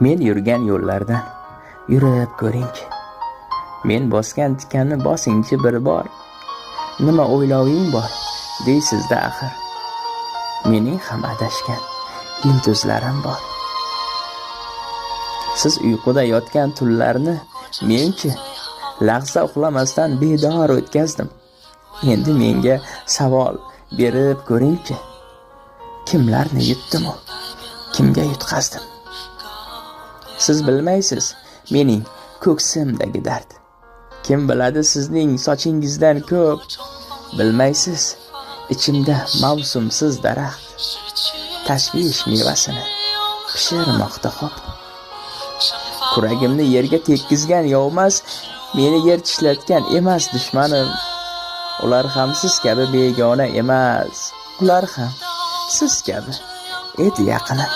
Men yurgan yo'llardan yurib ko'ring. Men bosgan tikanni bosingchi bir bor. Nima o'yloving bor deysizda axir. Mening ham adashgan yulduzlarim bor. Siz uyquda yotgan tunlarni menchi lahza uxlamasdan bedor o'tkazdim. Endi menga savol berib ko'ringchi. Kimlarni yutdim u? Kimga yutqazdim? Siz bilmaysiz mening ko'ksimdagi dard. Kim biladi sizning sochingizdan ko'p? Bilmaysiz ichimda mavsumsiz daraxt tashvish mevasini pishirmoqda xo'p. Kuragimni yerga tekkizgan yovmas meni yer tishlatgan emas dushmanim. Ular ham siz kabi begona emas. Ular ham siz kabi edi yaqinim.